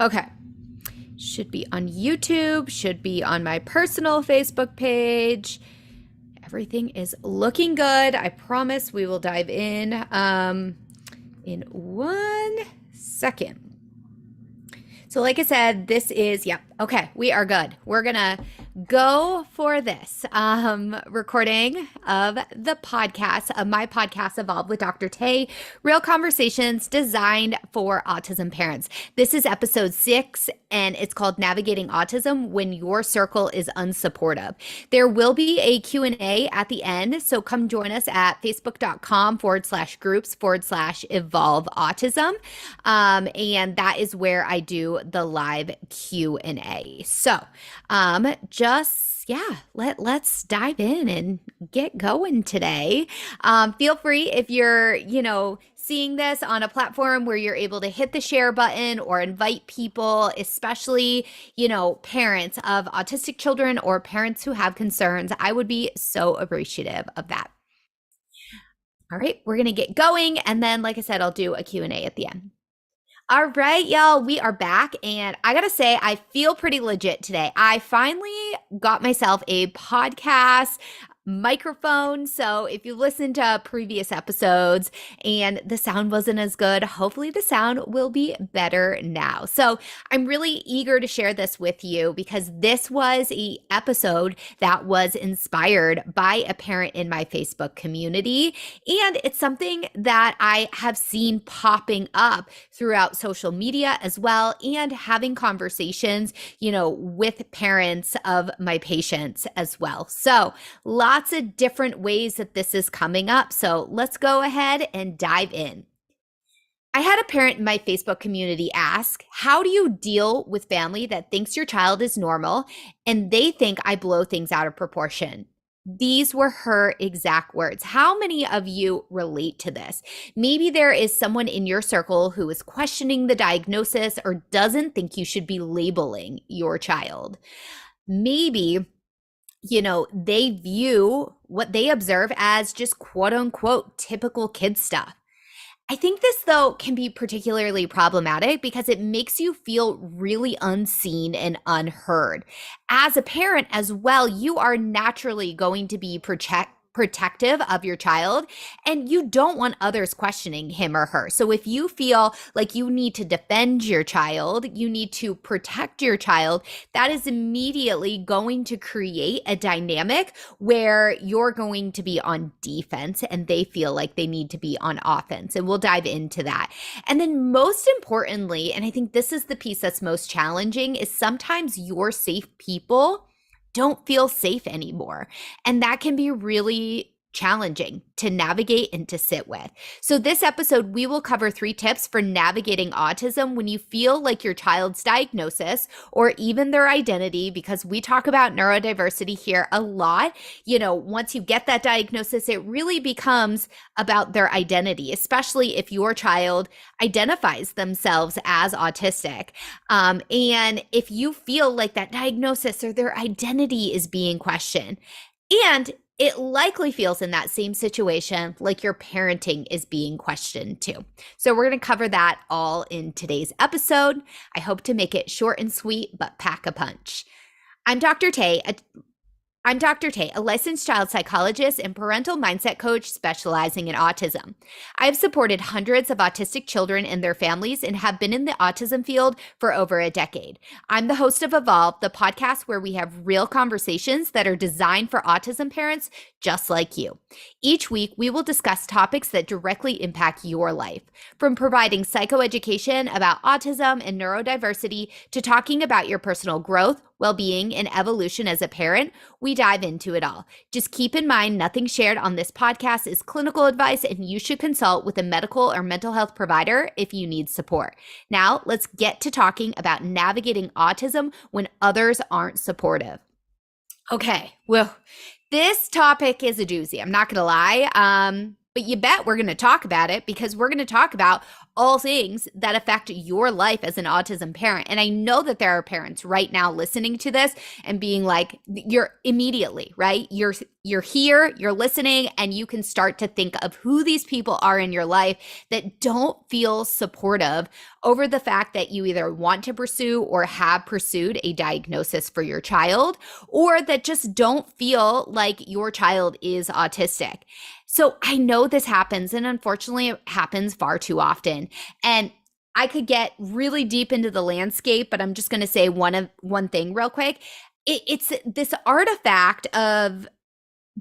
Okay. Should be on YouTube, should be on my personal Facebook page. Everything is looking good. I promise we will dive in 1 second. So like I said, this is, yep, okay, we are good. We're gonna go for this recording of the podcast, of my podcast, Evolve with Dr. Tay, real conversations designed for autism parents. This is episode 6, and it's called Navigating Autism When Your Circle is Unsupportive. There will be a Q&A at the end, so come join us at facebook.com/groups/evolve autism. And that is where I do the live Q&A. So let's dive in and get going today. Feel free, if you're seeing this on a platform where you're able to hit the share button or invite people, especially parents of autistic children or parents who have concerns. I would be so appreciative of that. All right, we're gonna get going, and then like I said, I'll do a Q&A at the end. All right, y'all, we are back, and I gotta say, I feel pretty legit today. I finally got myself a podcast microphone. So if you listened to previous episodes and the sound wasn't as good, hopefully the sound will be better now. So I'm really eager to share this with you because this was an episode that was inspired by a parent in my Facebook community. And it's something that I have seen popping up throughout social media as well, and having conversations, with parents of my patients as well. So lots of different ways that this is coming up. So let's go ahead and dive in. I had a parent in my Facebook community ask, how do you deal with family that thinks your child is normal and they think I blow things out of proportion? These were her exact words. How many of you relate to this? Maybe there is someone in your circle who is questioning the diagnosis or doesn't think you should be labeling your child. Maybe they view what they observe as just quote unquote typical kid stuff. I think this, though, can be particularly problematic because it makes you feel really unseen and unheard. As a parent as well, you are naturally going to be protective of your child, and you don't want others questioning him or her. So if you feel like you need to defend your child, you need to protect your child, that is immediately going to create a dynamic where you're going to be on defense and they feel like they need to be on offense. And we'll dive into that. And then most importantly, and I think this is the piece that's most challenging, is sometimes your safe people don't feel safe anymore. And that can be really challenging to navigate and to sit with. So this episode, we will cover 3 tips for navigating autism when you feel like your child's diagnosis or even their identity, because we talk about neurodiversity here a lot. Once you get that diagnosis, it really becomes about their identity, especially if your child identifies themselves as autistic. And if you feel like that diagnosis or their identity is being questioned, and it likely feels in that same situation like your parenting is being questioned too. So we're going to cover that all in today's episode. I hope to make it short and sweet, but pack a punch. I'm Dr. Tay, a licensed child psychologist and parental mindset coach specializing in autism. I've supported hundreds of autistic children and their families and have been in the autism field for over a decade. I'm the host of Evolve, the podcast where we have real conversations that are designed for autism parents just like you. Each week, we will discuss topics that directly impact your life, from providing psychoeducation about autism and neurodiversity to talking about your personal growth, well-being, and evolution as a parent. We dive into it all. Just keep in mind, nothing shared on this podcast is clinical advice, and you should consult with a medical or mental health provider if you need support. Now, let's get to talking about navigating autism when others aren't supportive. Okay, well, this topic is a doozy. I'm not going to lie. But you bet we're going to talk about it because we're going to talk about all things that affect your life as an autism parent. And I know that there are parents right now listening to this and being like, you're immediately, right? You're here, you're listening, and you can start to think of who these people are in your life that don't feel supportive over the fact that you either want to pursue or have pursued a diagnosis for your child, or that just don't feel like your child is autistic. So I know this happens, and unfortunately, it happens far too often. And I could get really deep into the landscape, but I'm just going to say one thing real quick. It's this artifact of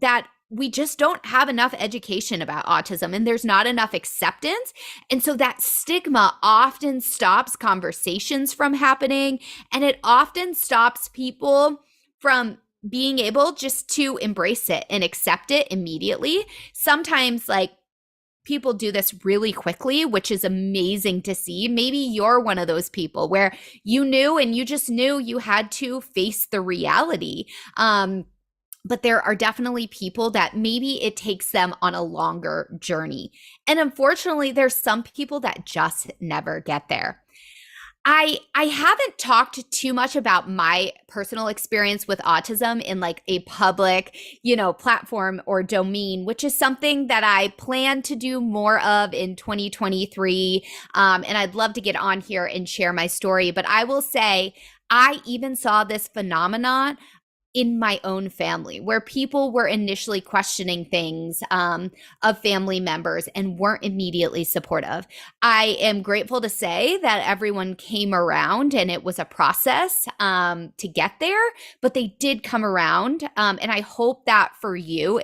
that we just don't have enough education about autism, and there's not enough acceptance. And so that stigma often stops conversations from happening, and it often stops people from being able just to embrace it and accept it immediately. Sometimes, like, people do this really quickly, which is amazing to see. Maybe you're one of those people where you knew and you just knew you had to face the reality. But there are definitely people that maybe it takes them on a longer journey. And unfortunately, there's some people that just never get there. I haven't talked too much about my personal experience with autism in like a public, platform or domain, which is something that I plan to do more of in 2023. And I'd love to get on here and share my story. But I will say, I even saw this phenomenon in my own family where people were initially questioning things of family members and weren't immediately supportive. I am grateful to say that everyone came around, and it was a process to get there, but they did come around. And I hope that for you,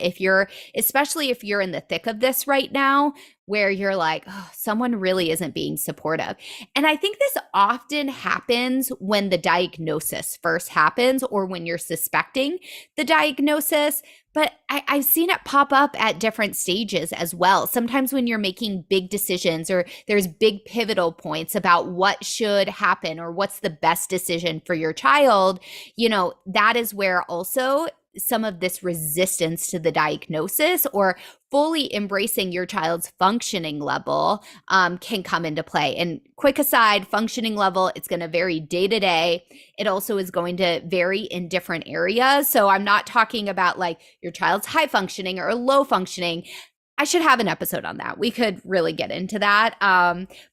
especially if you're in the thick of this right now, where you're like, oh, someone really isn't being supportive. And I think this often happens when the diagnosis first happens or when you're suspecting the diagnosis. But I've seen it pop up at different stages as well. Sometimes when you're making big decisions or there's big pivotal points about what should happen or what's the best decision for your child, that is where also some of this resistance to the diagnosis or fully embracing your child's functioning level can come into play. And quick aside, functioning level, it's going to vary day to day. It also is going to vary in different areas. So I'm not talking about like your child's high functioning or low functioning. I should have an episode on that. We could really get into that.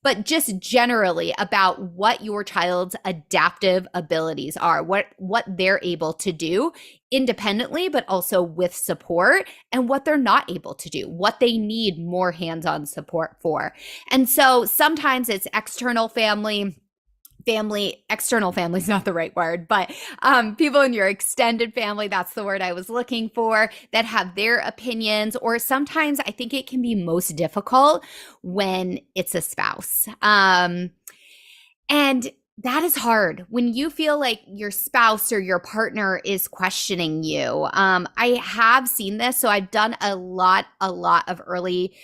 But just generally about what your child's adaptive abilities are, what they're able to do independently, but also with support, and what they're not able to do, what they need more hands-on support for. And so sometimes it's external external family is not the right word, but people in your extended family, that's the word I was looking for, that have their opinions. Or sometimes I think it can be most difficult when it's a spouse. And that is hard when you feel like your spouse or your partner is questioning you. I have seen this. So I've done a lot of early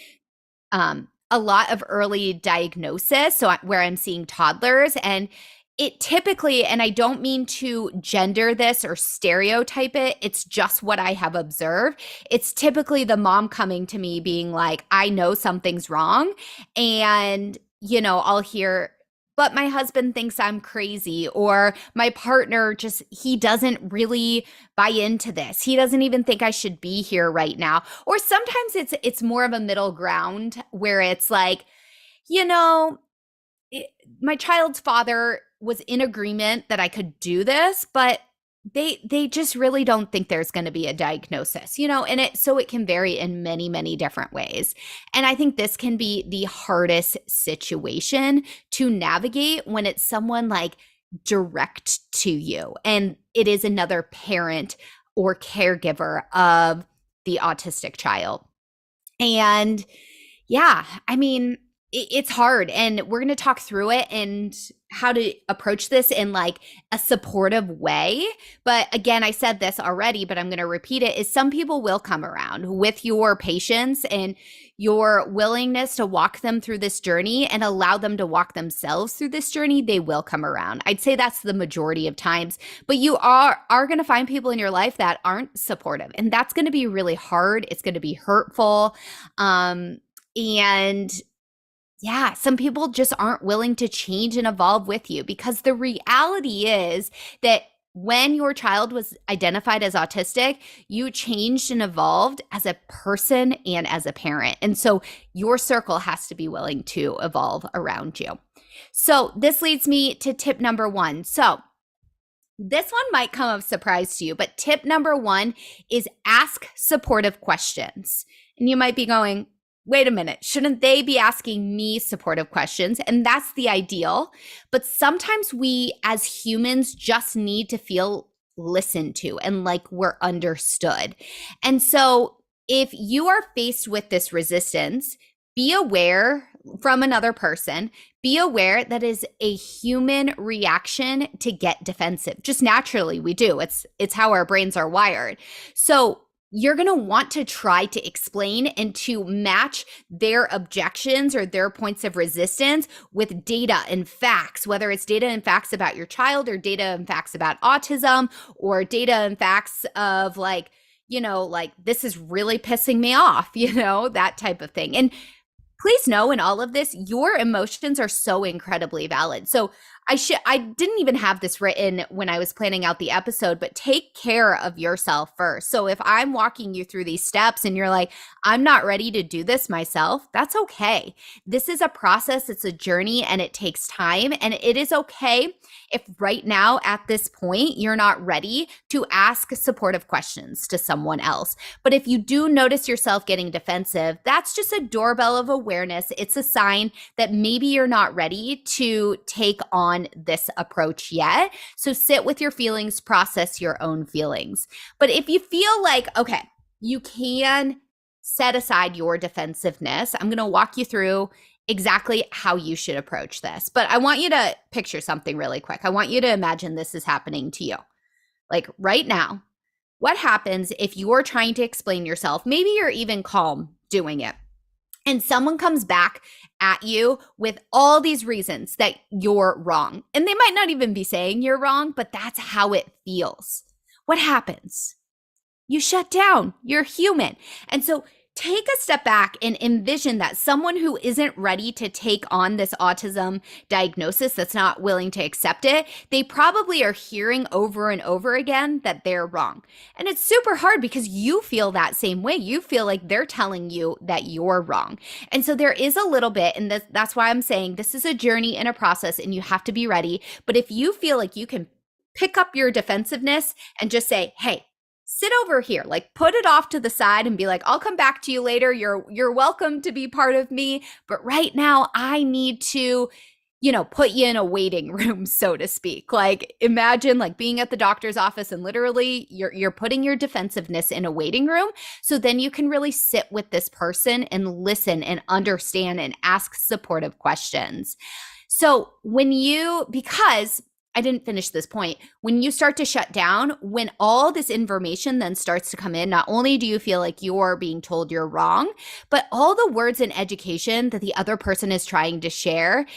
diagnosis. So where I'm seeing toddlers, and it typically, and I don't mean to gender this or stereotype it, it's just what I have observed. It's typically the mom coming to me being like, I know something's wrong. And, I'll hear, but my husband thinks I'm crazy, or my partner he doesn't really buy into this. He doesn't even think I should be here right now. Or sometimes it's more of a middle ground where it's like, my child's father was in agreement that I could do this, but they just really don't think there's going to be a diagnosis, and it can vary in many, many different ways. And I think this can be the hardest situation to navigate when it's someone like direct to you and it is another parent or caregiver of the autistic child. And yeah, I mean, it's hard, and we're going to talk through it. And how to approach this in like a supportive way. But again, I said this already, but I'm going to repeat it, is some people will come around with your patience and your willingness to walk them through this journey and allow them to walk themselves through this journey. They will come around. I'd say that's the majority of times, but you are going to find people in your life that aren't supportive, and that's going to be really hard. It's going to be hurtful. And yeah, some people just aren't willing to change and evolve with you, because the reality is that when your child was identified as autistic, you changed and evolved as a person and as a parent. And so your circle has to be willing to evolve around you. So this leads me to tip number 1. So this one might come as a surprise to you, but tip number 1 is ask supportive questions. And you might be going, wait a minute, shouldn't they be asking me supportive questions? And that's the ideal. But sometimes we as humans just need to feel listened to and like we're understood. And so if you are faced with this resistance, be aware from another person, be aware that is a human reaction to get defensive. Just naturally we do. It's how our brains are wired. So you're going to want to try to explain and to match their objections or their points of resistance with data and facts, whether it's data and facts about your child or data and facts about autism or data and facts of like, like this is really pissing me off, that type of thing. And please know in all of this, your emotions are so incredibly valid. So I didn't even have this written when I was planning out the episode, but take care of yourself first. So if I'm walking you through these steps and you're like, I'm not ready to do this myself, that's okay. This is a process, it's a journey, and it takes time. And it is okay if right now at this point, you're not ready to ask supportive questions to someone else. But if you do notice yourself getting defensive, that's just a doorbell of awareness. It's a sign that maybe you're not ready to take on this approach yet. So sit with your feelings, process your own feelings. But if you feel like, okay, you can set aside your defensiveness, I'm going to walk you through exactly how you should approach this. But I want you to picture something really quick. I want you to imagine this is happening to you. Like right now, what happens if you're trying to explain yourself? Maybe you're even calm doing it, and someone comes back at you with all these reasons that you're wrong. And they might not even be saying you're wrong, but that's how it feels. What happens? You shut down. You're human. And so take a step back and envision that someone who isn't ready to take on this autism diagnosis, that's not willing to accept it, they probably are hearing over and over again that they're wrong. And it's super hard because you feel that same way. You feel like they're telling you that you're wrong. And so there is a little bit, and that's why I'm saying this is a journey and a process, and you have to be ready. But if you feel like you can pick up your defensiveness and just say, hey, sit over here, like put it off to the side and be like, I'll come back to you later. You're welcome to be part of me. But right now I need to, put you in a waiting room, so to speak. Like imagine like being at the doctor's office and literally you're putting your defensiveness in a waiting room. So then you can really sit with this person and listen and understand and ask supportive questions. So because I didn't finish this point. When you start to shut down, when all this information then starts to come in, not only do you feel like you're being told you're wrong, but all the words in education that the other person is trying to share,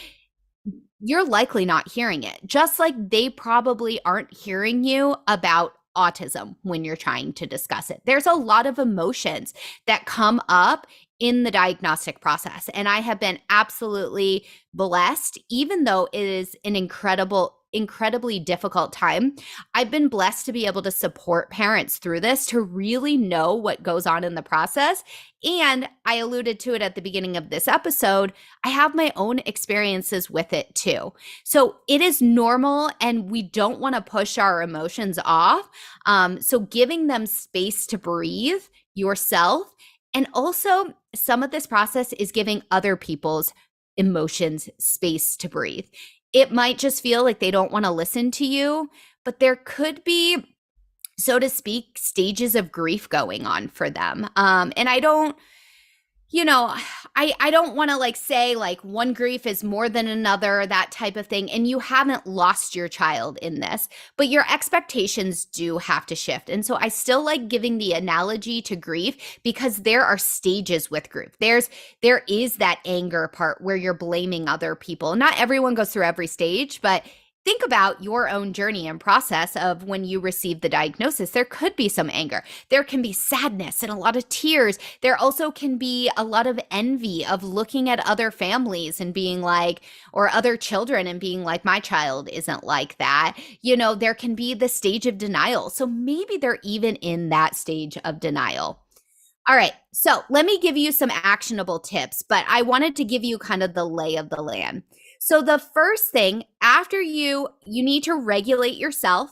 you're likely not hearing it. Just like they probably aren't hearing you about autism when you're trying to discuss it. There's a lot of emotions that come up in the diagnostic process. And I have been absolutely blessed, even though it is an incredibly difficult time. I've been blessed to be able to support parents through this, to really know what goes on in the process. And I alluded to it at the beginning of this episode, I have my own experiences with it too. So it is normal, and we don't want to push our emotions off. So giving them space to breathe yourself. And also some of this process is giving other people's emotions space to breathe. It might just feel like they don't want to listen to you, but there could be, so to speak, stages of grief going on for them. And I don't, you know, I don't want to like say like one grief is more than another, that type of thing. And you haven't lost your child in this, but your expectations do have to shift. And so I still like giving the analogy to grief because there are stages with grief. There is that anger part where you're blaming other people. Not everyone goes through every stage, but think about your own journey and process of when you received the diagnosis. There could be some anger. There can be sadness and a lot of tears. There also can be a lot of envy of looking at other families and being like, or other children and being like, my child isn't like that. There can be the stage of denial. So maybe they're even in that stage of denial. All right. So let me give you some actionable tips, but I wanted to give you kind of the lay of the land. So the first thing after you need to regulate yourself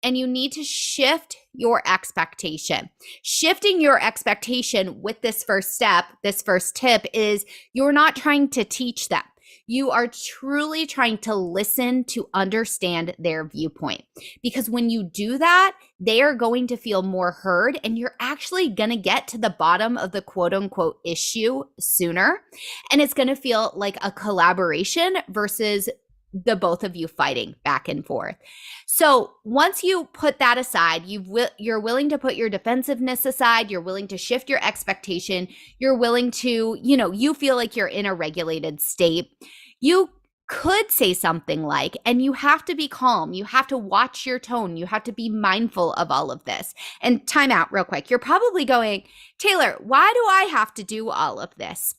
and you need to shift your expectation. Shifting your expectation with this first step, this first tip is you're not trying to teach them. You are truly trying to listen to understand their viewpoint. Because when you do that, they are going to feel more heard and you're actually going to get to the bottom of the quote unquote issue sooner. And it's going to feel like a collaboration versus the both of you fighting back and forth. So once you put that aside, you're willing to put your defensiveness aside, you're willing to shift your expectation, you're willing to, you feel like you're in a regulated state. You could say something like, and you have to be calm, you have to watch your tone, you have to be mindful of all of this. And time out real quick. You're probably going, Taylor, why do I have to do all of this?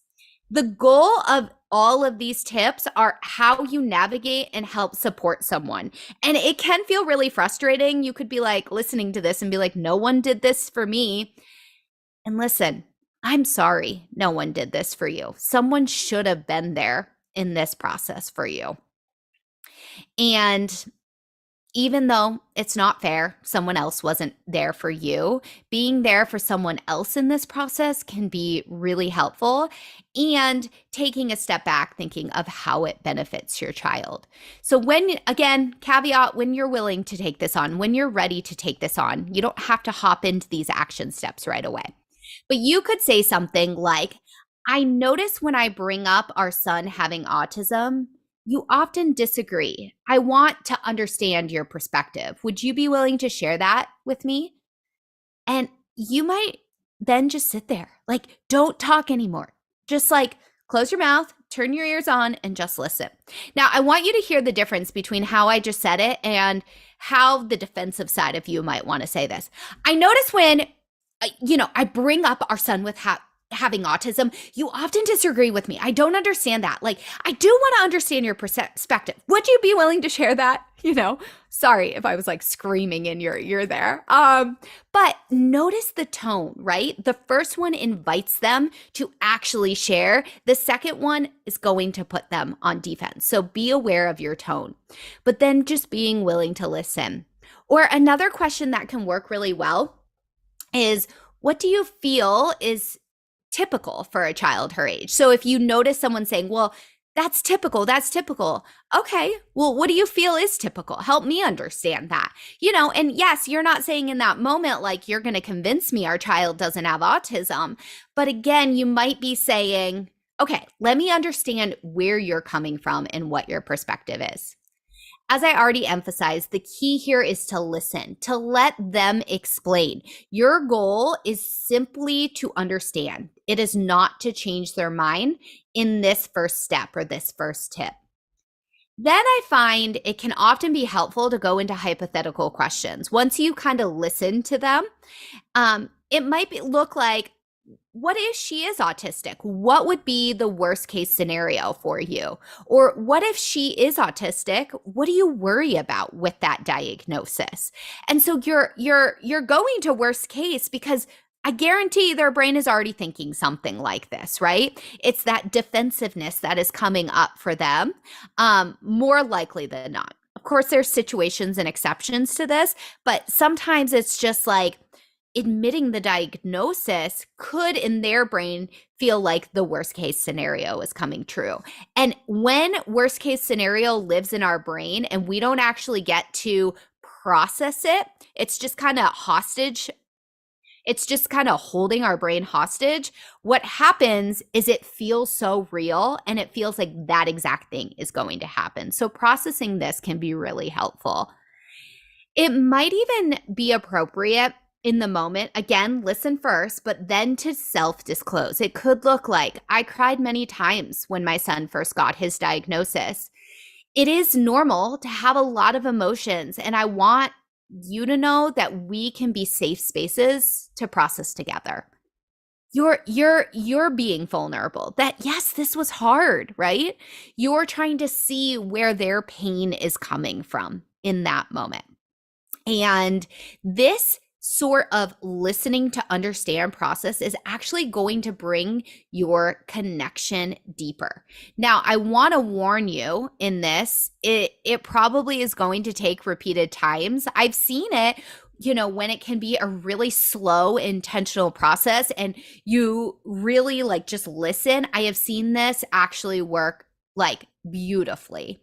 The goal of all of these tips are how you navigate and help support someone. And it can feel really frustrating. You could be like listening to this and be like, no one did this for me. And listen, I'm sorry no one did this for you. Someone should have been there in this process for you. And even though it's not fair, someone else wasn't there for you, being there for someone else in this process can be really helpful, and taking a step back, thinking of how it benefits your child. So again, caveat, when you're willing to take this on, when you're ready to take this on, you don't have to hop into these action steps right away. But you could say something like, I notice when I bring up our son having autism, you often disagree. I want to understand your perspective. Would you be willing to share that with me? And you might then just sit there, like, don't talk anymore. Just like close your mouth, turn your ears on, and just listen. Now, I want you to hear the difference between how I just said it and how the defensive side of you might want to say this. I notice when, I bring up our son with having autism, you often disagree with me. I don't understand that. Like, I do want to understand your perspective. Would you be willing to share that? Sorry if I was like screaming in your ear there. But notice the tone, right? The first one invites them to actually share. The second one is going to put them on defense. So be aware of your tone, but then just being willing to listen. Or another question that can work really well is, what do you feel is typical for a child her age? So if you notice someone saying, well, that's typical. Okay, well, what do you feel is typical? Help me understand that. And yes, you're not saying in that moment, like, you're going to convince me our child doesn't have autism. But again, you might be saying, okay, let me understand where you're coming from and what your perspective is. As I already emphasized, the key here is to listen, to let them explain. Your goal is simply to understand. It is not to change their mind in this first step or this first tip. Then I find it can often be helpful to go into hypothetical questions. Once you kind of listen to them, it might look like, what if she is autistic? What would be the worst case scenario for you? Or what if she is autistic? What do you worry about with that diagnosis? And so you're going to worst case because I guarantee their brain is already thinking something like this, right? It's that defensiveness that is coming up for them, more likely than not. Of course, there's situations and exceptions to this, but sometimes it's just like, admitting the diagnosis could in their brain feel like the worst case scenario is coming true. And when worst case scenario lives in our brain and we don't actually get to process it, it's just kind of hostage. It's just kind of holding our brain hostage. What happens is it feels so real and it feels like that exact thing is going to happen. So processing this can be really helpful. It might even be appropriate in the moment, again, listen first, but then to self disclose. It could look like I cried many times when my son first got his diagnosis. It is normal to have a lot of emotions, and I want you to know that we can be safe spaces to process together. You're being vulnerable. That yes, this was hard, right? You're trying to see where their pain is coming from in that moment. And this sort of listening to understand process is actually going to bring your connection deeper. Now, I want to warn you in this, it probably is going to take repeated times. I've seen it, when it can be a really slow, intentional process and you really like just listen. I have seen this actually work like beautifully.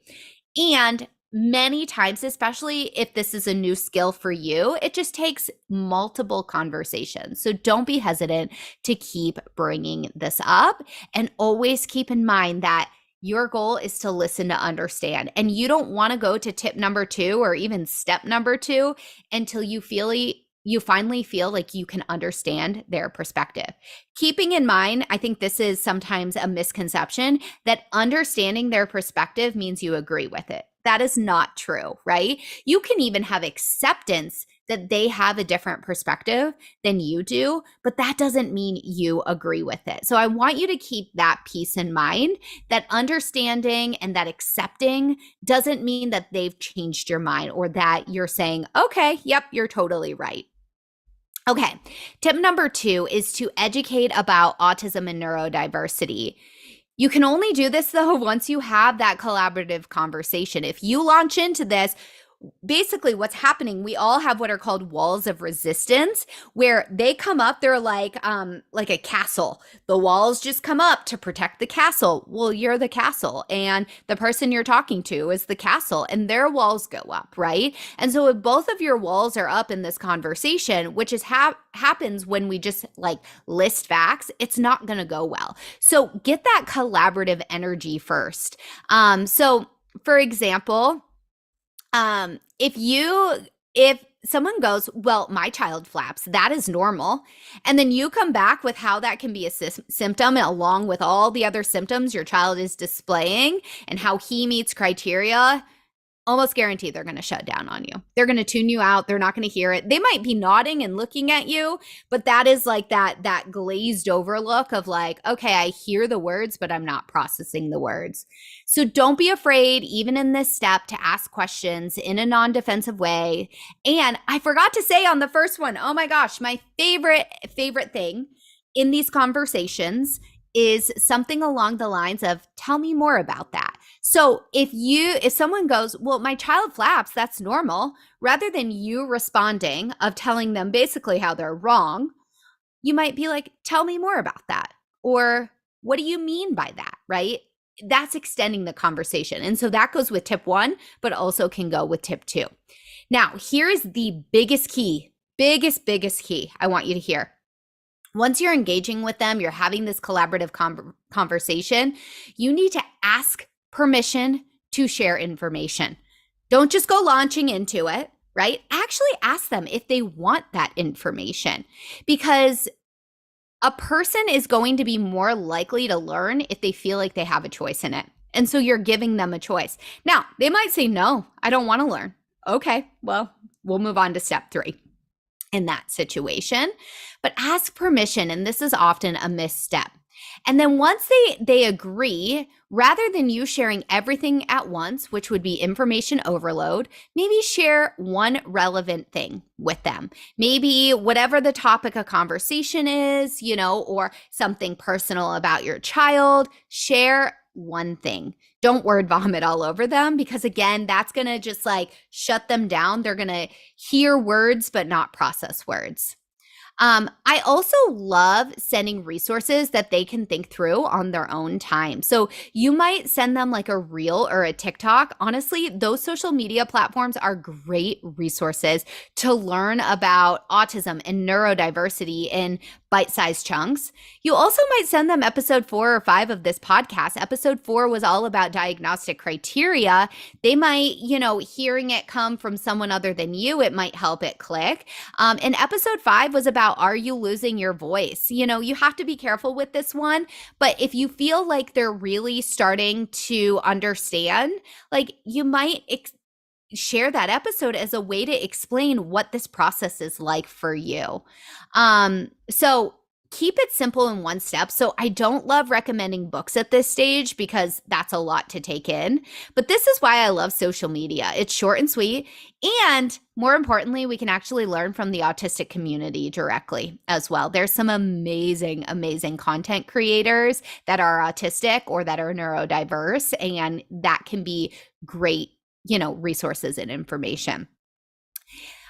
And many times, especially if this is a new skill for you, it just takes multiple conversations. So don't be hesitant to keep bringing this up, and always keep in mind that your goal is to listen to understand. And you don't want to go to tip number 2 or even step number 2 until you finally feel like you can understand their perspective. Keeping in mind, I think this is sometimes a misconception that understanding their perspective means you agree with it. That is not true, right? You can even have acceptance that they have a different perspective than you do, but that doesn't mean you agree with it. So I want you to keep that piece in mind, that understanding and that accepting doesn't mean that they've changed your mind or that you're saying, okay, yep, you're totally right. Okay, tip number 2 is to educate about autism and neurodiversity. You can only do this though once you have that collaborative conversation. If you launch into this, basically what's happening, we all have what are called walls of resistance, where they come up, they're like a castle. The walls just come up to protect the castle. Well, you're the castle, and the person you're talking to is the castle, and their walls go up, right? And so if both of your walls are up in this conversation, which is happens when we just like list facts, it's not going to go well. So get that collaborative energy first. So for example, if someone goes, well, my child flaps, that is normal. And then you come back with how that can be a symptom along with all the other symptoms your child is displaying and how he meets criteria, almost guaranteed they're going to shut down on you. They're going to tune you out. They're not going to hear it. They might be nodding and looking at you, but that is like that glazed over look of like, okay, I hear the words, but I'm not processing the words. So don't be afraid, even in this step, to ask questions in a non-defensive way. And I forgot to say on the first one, oh my gosh, my favorite thing in these conversations is something along the lines of, tell me more about that. So if someone goes, well, my child flaps, that's normal, rather than you responding of telling them basically how they're wrong, you might be like, tell me more about that. Or what do you mean by that, right? That's extending the conversation. And so that goes with tip 1, but also can go with tip 2. Now, here is the biggest key, biggest key I want you to hear. Once you're engaging with them, you're having this collaborative conversation, you need to ask permission to share information. Don't just go launching into it, right? Actually ask them if they want that information, because a person is going to be more likely to learn if they feel like they have a choice in it. And so you're giving them a choice. Now, they might say, no, I don't want to learn. Okay, well, we'll move on to step 3 in that situation. But ask permission, and this is often a misstep. And then once they agree, rather than you sharing everything at once, which would be information overload, maybe share one relevant thing with them. Maybe whatever the topic of conversation is, or something personal about your child, share one thing. Don't word vomit all over them, because again, that's going to just like shut them down. They're going to hear words, but not process words. I also love sending resources that they can think through on their own time. So you might send them like a reel or a TikTok. Honestly, those social media platforms are great resources to learn about autism and neurodiversity in bite-sized chunks. You also might send them episode 4 or 5 of this podcast. Episode 4 was all about diagnostic criteria. They might, hearing it come from someone other than you, it might help it click. And episode 5 was about, are you losing your voice? You have to be careful with this one, but if you feel like they're really starting to understand, like you might share that episode as a way to explain what this process is like for you. So keep it simple in one step. So I don't love recommending books at this stage because that's a lot to take in. But this is why I love social media. It's short and sweet. And more importantly, we can actually learn from the autistic community directly as well. There's some amazing, amazing content creators that are autistic or that are neurodiverse, and that can be great, resources and information.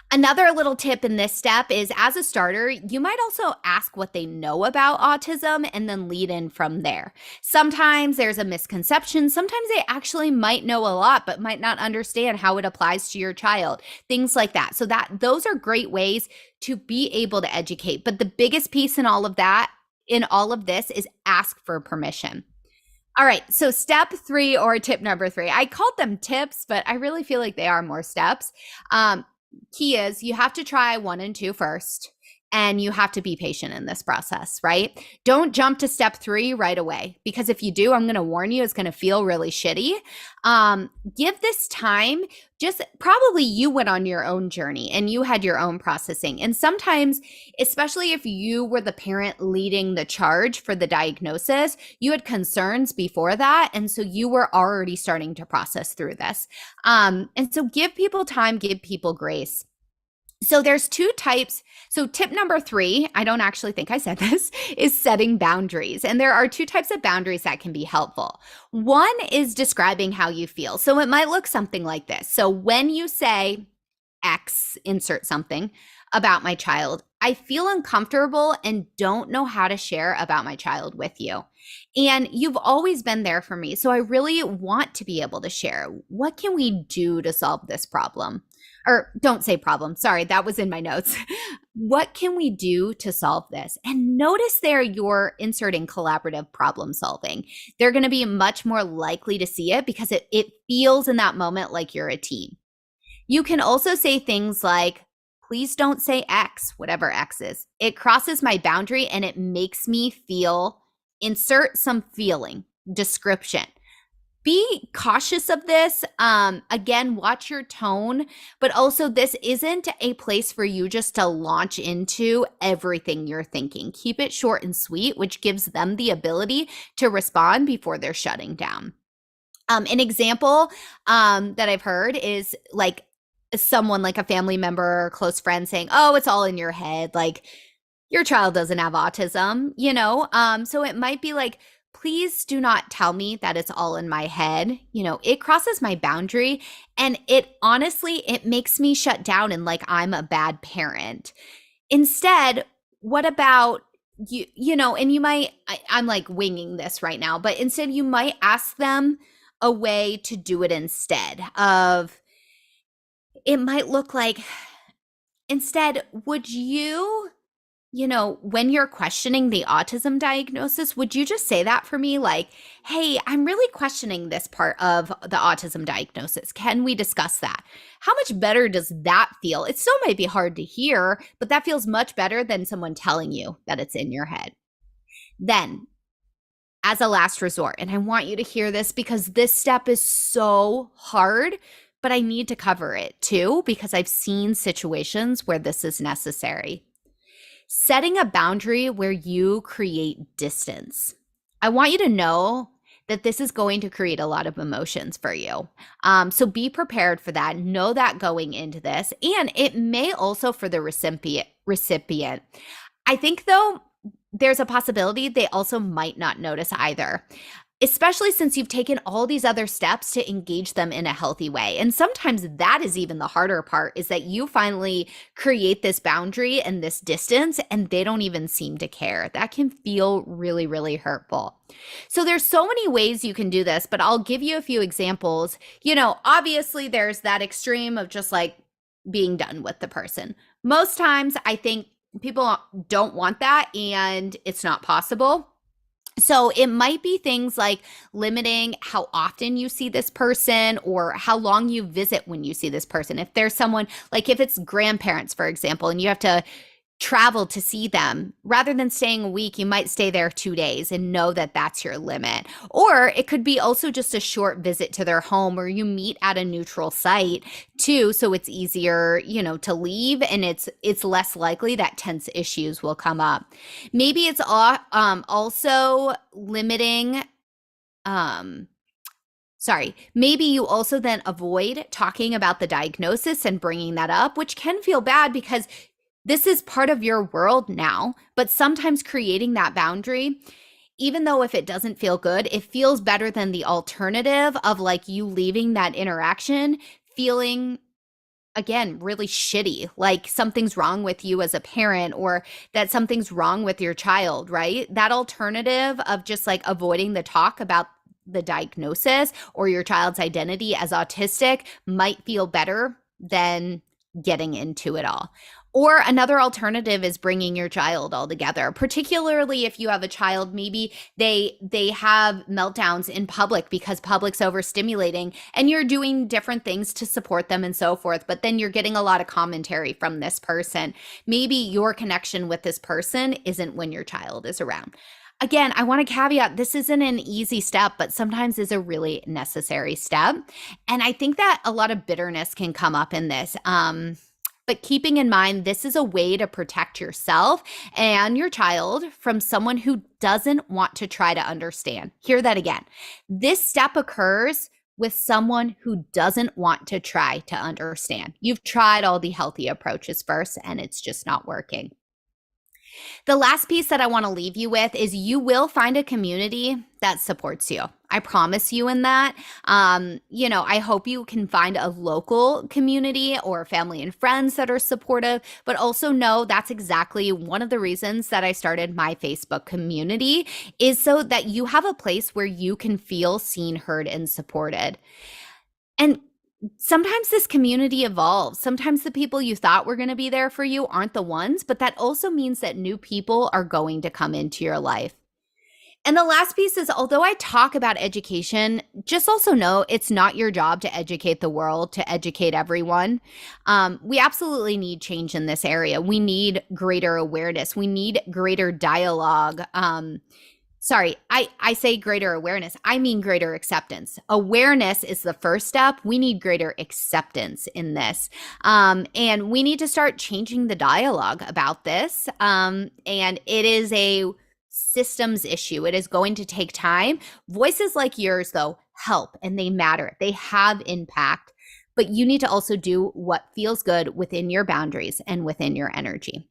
Another little tip in this step is, as a starter, you might also ask what they know about autism and then lead in from there. Sometimes there's a misconception. Sometimes they actually might know a lot, but might not understand how it applies to your child, things like that. So those are great ways to be able to educate. But the biggest piece in all of this is ask for permission. All right, so step 3 or tip number 3. I called them tips, but I really feel like they are more steps. Key is you have to try 1 and 2 first, and you have to be patient in this process, right? Don't jump to step 3 right away, because if you do, I'm going to warn you, it's going to feel really shitty. Give this time. Just probably you went on your own journey and you had your own processing. And sometimes, especially if you were the parent leading the charge for the diagnosis, you had concerns before that. And so you were already starting to process through this. And so give people time, give people grace. So there's 2 types. So tip number 3, I don't actually think I said this, is setting boundaries. And there are 2 types of boundaries that can be helpful. One is describing how you feel. So it might look something like this. So when you say X, insert something about my child, I feel uncomfortable and don't know how to share about my child with you. And you've always been there for me. So I really want to be able to share. What can we do to solve this problem? Or don't say problem. Sorry, that was in my notes. What can we do to solve this? And notice there you're inserting collaborative problem solving. They're going to be much more likely to see it because it feels in that moment like you're a team. You can also say things like, please don't say X, whatever X is. It crosses my boundary and it makes me feel, insert some feeling, description. Be cautious of this. Again, watch your tone, but also this isn't a place for you just to launch into everything you're thinking. Keep it short and sweet, which gives them the ability to respond before they're shutting down. An example that I've heard is like someone, like a family member or close friend, saying, oh, it's all in your head. Like, your child doesn't have autism, So it might be like, please do not tell me that it's all in my head. It crosses my boundary, and it makes me shut down and like I'm a bad parent. Instead, what about and you might, I'm like winging this right now, but instead you might ask them a way to do it instead of, it might look like, instead, would you, when you're questioning the autism diagnosis, would you just say that for me? Like, hey, I'm really questioning this part of the autism diagnosis. Can we discuss that? How much better does that feel? It still might be hard to hear, but that feels much better than someone telling you that it's in your head. Then, as a last resort, and I want you to hear this because this step is so hard, but I need to cover it too, because I've seen situations where this is necessary. Setting a boundary where you create distance. I want you to know that this is going to create a lot of emotions for you. So be prepared for that. Know that going into this. And it may also for the recipient. I think, though, there's a possibility they also might not notice either. especially since you've taken all these other steps to engage them in a healthy way. And sometimes that is even the harder part, is that you finally create this boundary and this distance and they don't even seem to care. That can feel really, really hurtful. So there's so many ways you can do this, but I'll give you a few examples. Obviously there's that extreme of just like being done with the person. Most times I think people don't want that and it's not possible. So it might be things like limiting how often you see this person or how long you visit when you see this person. If there's someone, like if it's grandparents, for example, and you have to travel to see them, rather than staying a week, you might stay there 2 days and know that that's your limit. Or it could be also just a short visit to their home, or you meet at a neutral site too, so it's easier, to leave, and it's less likely that tense issues will come up. Maybe it's also limiting maybe you also then avoid talking about the diagnosis and bringing that up, which can feel bad because this is part of your world now. But sometimes creating that boundary, even though if it doesn't feel good, it feels better than the alternative of like you leaving that interaction feeling, again, really shitty, like something's wrong with you as a parent, or that something's wrong with your child, right? That alternative of just like avoiding the talk about the diagnosis or your child's identity as autistic might feel better than getting into it all. Or another alternative is bringing your child all together, particularly if you have a child, maybe they have meltdowns in public because public's overstimulating and you're doing different things to support them and so forth, but then you're getting a lot of commentary from this person. Maybe your connection with this person isn't when your child is around. Again, I want to caveat, this isn't an easy step, but sometimes is a really necessary step. And I think that a lot of bitterness can come up in this. But keeping in mind, this is a way to protect yourself and your child from someone who doesn't want to try to understand. Hear that again. This step occurs with someone who doesn't want to try to understand. You've tried all the healthy approaches first, and it's just not working. The last piece that I want to leave you with is you will find a community that supports you. I promise you in that. I hope you can find a local community or family and friends that are supportive, but also know that's exactly one of the reasons that I started my Facebook community, is so that you have a place where you can feel seen, heard, and supported. And sometimes this community evolves. Sometimes the people you thought were going to be there for you aren't the ones, but that also means that new people are going to come into your life. And the last piece is, although I talk about education, just also know it's not your job to educate the world, to educate everyone. We absolutely need change in this area. We need greater awareness. We need greater dialogue. I say greater awareness. I mean greater acceptance. Awareness is the first step. We need greater acceptance in this. And we need to start changing the dialogue about this. And it is a systems issue. It is going to take time. Voices like yours, though, help and they matter. They have impact. But you need to also do what feels good within your boundaries and within your energy.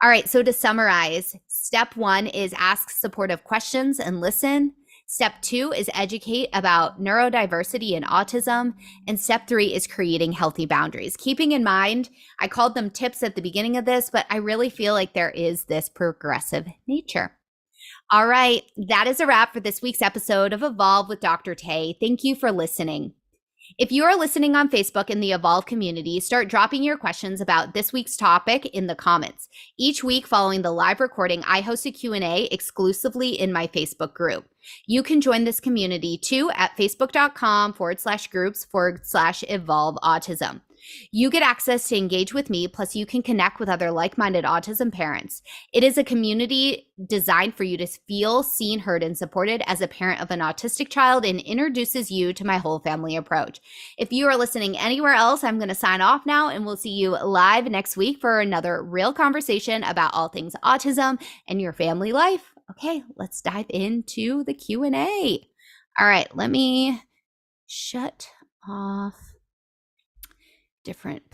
All right, so to summarize, step 1 is ask supportive questions and listen. Step 2 is educate about neurodiversity and autism. And step 3 is creating healthy boundaries. Keeping in mind, I called them tips at the beginning of this, but I really feel like there is this progressive nature. All right, that is a wrap for this week's episode of Evolve with Dr. Tay. Thank you for listening. If you are listening on Facebook in the Evolve community, start dropping your questions about this week's topic in the comments. Each week following the live recording, I host a Q&A exclusively in my Facebook group. You can join this community too at facebook.com/groups/evolve autism. You get access to engage with me, plus you can connect with other like-minded autism parents. It is a community designed for you to feel seen, heard, and supported as a parent of an autistic child, and introduces you to my whole family approach. If you are listening anywhere else, I'm going to sign off now, and we'll see you live next week for another real conversation about all things autism and your family life. Okay, let's dive into the Q&A. All right, let me shut off different